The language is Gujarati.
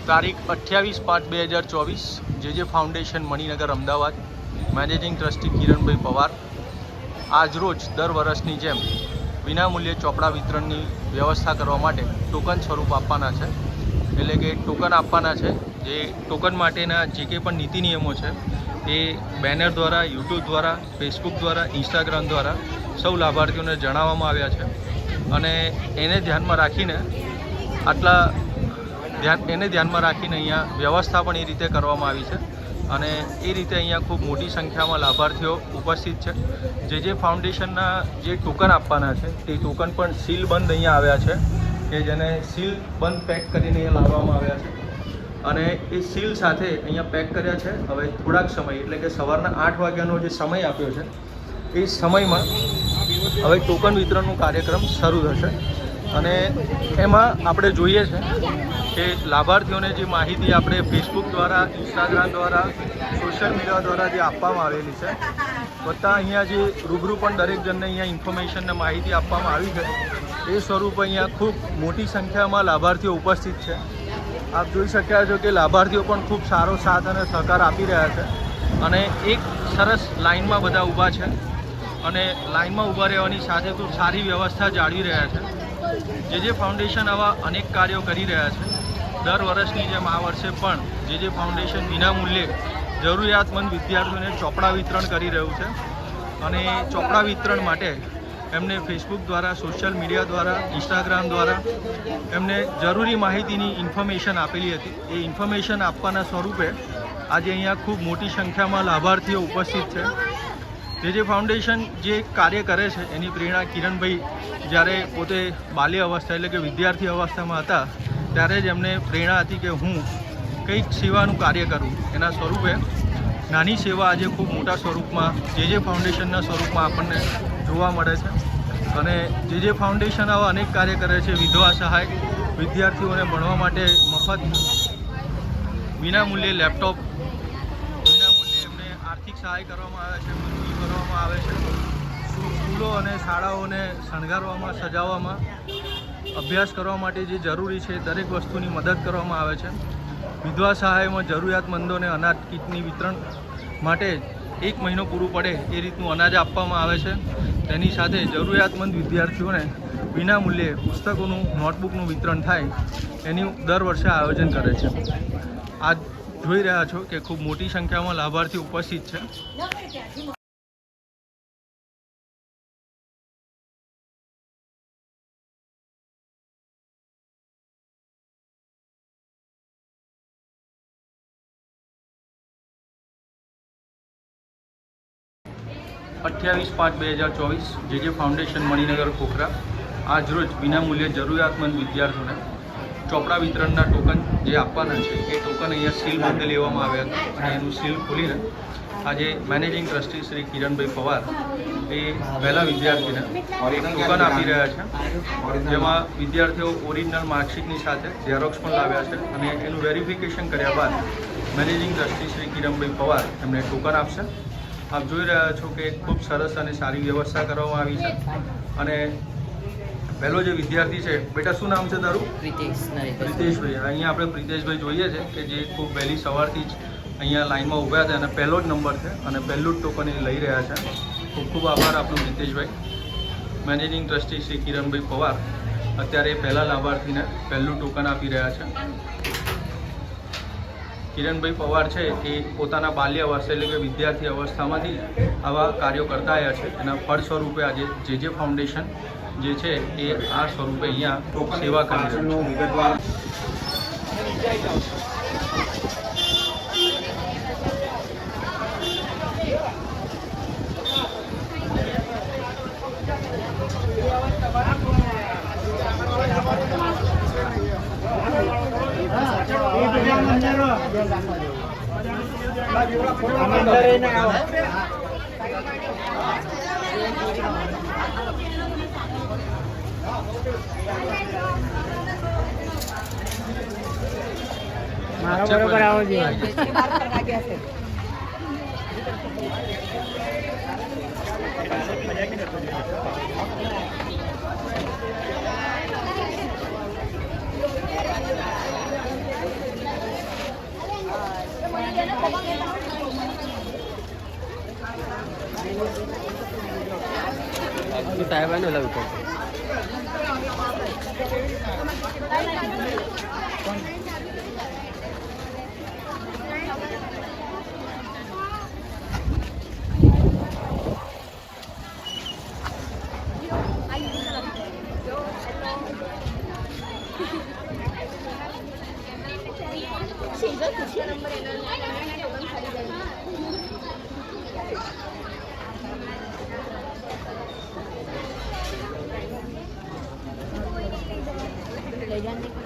તારીખ 28/5/2024 જે foundation Maninagar Ahmedabad, managing trustee Kiranbhai Pawar આજરોજ દર વર્ષની જેમ વિનામૂલ્યે ચોપડા વિતરણની વ્યવસ્થા કરવા માટે ટોકન સ્વરૂપ આપવાના છે. એટલે કે ટોકન આપવાના છે. જે ટોકન માટેના જે કંઈ પણ નીતિ નિયમો છે એ બેનર દ્વારા, યુટ્યુબ દ્વારા, ફેસબુક દ્વારા, ઇન્સ્ટાગ્રામ દ્વારા સૌ લાભાર્થીઓને જણાવવામાં આવ્યા છે. અને એને ધ્યાનમાં રાખીને અહીંયા વ્યવસ્થા પણ એ રીતે કરવામાં આવી છે. અને એ રીતે અહીંયા ખૂબ મોટી સંખ્યામાં લાભાર્થીઓ ઉપસ્થિત છે. જે ફાઉન્ડેશનના જે ટોકન આપવાના છે તે ટોકન પણ સીલ બંધ અહીંયા આવ્યા છે, કે જેને સીલ બંધ પેક કરીને અહીંયા લાવવામાં આવ્યા છે. અને એ સીલ સાથે અહીંયા પેક કર્યા છે. હવે થોડાક સમય એટલે કે સવારના 8 વાગ્યાનો જે સમય આપ્યો છે એ સમયમાં હવે ટોકન વિતરણનું કાર્યક્રમ શરૂ થશે. અને એમાં આપણે જોઈએ છે કે લાભાર્થીઓને જે માહિતી આપણે ફેસબુક દ્વારા, ઇન્સ્ટાગ્રામ દ્વારા, સોશિયલ મીડિયા દ્વારા જે આપવામાં આવેલી છે, વત્તા અહીંયા જે રૂબરૂ પણ દરેક જણને અહીંયા ઇન્ફોર્મેશનને માહિતી આપવામાં આવી છે, એ સ્વરૂપે અહીંયા ખૂબ મોટી સંખ્યામાં લાભાર્થીઓ ઉપસ્થિત છે. આપ જોઈ શક્યા છો કે લાભાર્થીઓ પણ ખૂબ સારો સાથ અને સહકાર આપી રહ્યા છે. અને એક સરસ લાઇનમાં બધા ઊભા છે અને લાઇનમાં ઊભા રહેવાની સાથે ખૂબ સારી વ્યવસ્થા જાળવી રહ્યા છે. જે ફાઉન્ડેશન આવા અનેક કાર્યો કરી રહ્યા છે. દર વર્ષની જેમ આ વર્ષે પણ જે ફાઉન્ડેશન વિનામૂલ્યે જરૂરિયાતમંદ વિદ્યાર્થીઓને ચોપડા વિતરણ કરી રહ્યું છે. અને ચોપડા વિતરણ માટે એમને ફેસબુક દ્વારા, સોશિયલ મીડિયા દ્વારા, ઇન્સ્ટાગ્રામ દ્વારા એમને જરૂરી માહિતીની ઇન્ફોર્મેશન આપેલી હતી. એ ઇન્ફોર્મેશન આપવાના સ્વરૂપે આજે અહીંયા ખૂબ મોટી સંખ્યામાં લાભાર્થીઓ ઉપસ્થિત છે. જે ફાઉન્ડેશન જે કાર્ય કરે છે એની પ્રેરણા કિરણભાઈ જ્યારે પોતે બાલ્ય અવસ્થા એટલે કે વિદ્યાર્થી અવસ્થામાં હતા ત્યારે જ એમને પ્રેરણા હતી કે હું કંઈક સેવાનું કાર્ય કરું. એના સ્વરૂપે નાની સેવા આજે ખૂબ મોટા સ્વરૂપમાં જે ફાઉન્ડેશનના સ્વરૂપમાં આપણને જોવા મળે છે. અને જે ફાઉન્ડેશન આવા અનેક કાર્ય કરે છે. વિધવા સહાય, વિદ્યાર્થીઓને ભણવા માટે મફત વિનામૂલ્યે લેપટોપ, વિનામૂલ્યે એમને આર્થિક સહાય કરવામાં આવે છે, મજૂરી કરવામાં આવે છે. સ્કૂલો અને શાળાઓને શણગારવામાં, સજાવવામાં, અભ્યાસ કરવા માટે જે જરૂરી છે દરેક વસ્તુની મદદ કરવામાં આવે છે. વિધવા સહાયમાં જરૂરિયાતમંદોને અનાજ કીટની વિતરણ માટે 1 મહિનો પૂરું પડે એ રીતનું અનાજ આપવામાં આવે છે. તેની સાથે જરૂરિયાતમંદ વિદ્યાર્થીઓને વિનામૂલ્યે પુસ્તકોનું, નોટબુકનું વિતરણ થાય એનું દર વર્ષે આયોજન કરે છે. આજ જોઈ રહ્યા છો કે ખૂબ મોટી સંખ્યામાં લાભાર્થી ઉપસ્થિત છે. 28/5/2024 જે ફાઉન્ડેશન મણિનગર ખોખરા આજરોજ વિનામૂલ્યે જરૂરિયાતમંદ વિદ્યાર્થીઓને ચોપડા વિતરણના ટોકન જે આપવાના છે એ ટોકન અહીંયા સીલ બંધ લેવામાં આવ્યા હતા. અને એનું સીલ ખોલીને આજે મેનેજિંગ ટ્રસ્ટી શ્રી કિરણભાઈ પવાર એ પહેલા વિદ્યાર્થીને ટોકન આપી રહ્યા છે. જેમાં વિદ્યાર્થીઓ ઓરિજિનલ માર્કશીટની સાથે ઝેરોક્સ પણ લાવ્યા છે. અને એનું વેરિફિકેશન કર્યા બાદ મેનેજિંગ ટ્રસ્ટી શ્રી કિરણભાઈ પવાર એમને ટોકન આપશે. આપ જોઈ રહ્યા છો કે ખૂબ સરસ અને સારી વ્યવસ્થા કરવામાં આવી છે. અને પહેલો જે વિદ્યાર્થી છે, બેટા શું નામ છે તારું? પ્રિતેશભાઈ. અહીંયા આપણે પ્રિતેશભાઈ જોઈએ છે કે જે ખૂબ વહેલી સવારથી જ અહીંયા લાઇનમાં ઊભા હતા અને પહેલો જ નંબર છે અને પહેલું જ ટોકન એ લઈ રહ્યા છે. ખૂબ ખૂબ આભાર આપણું પ્રિતેશભાઈ. મેનેજિંગ ટ્રસ્ટી શ્રી કિરણભાઈ પવાર અત્યારે પહેલા લાભાર્થીને પહેલું ટોકન આપી રહ્યા છે. કિરણભાઈ પવાર છે એ પોતાના બાલ્ય અવસ્થા એટલે કે વિદ્યાર્થી અવસ્થામાંથી આવા કાર્યો કરતા આવ્યા છે. એના ફળ સ્વરૂપે આજે જે ફાઉન્ડેશન જે છે એ આ સ્વરૂપે અહીંયા સેવા કરી રહ્યું છે. મારો બરોબર આવો જોઈએ. साहेबांनी ओला विकत ले जाने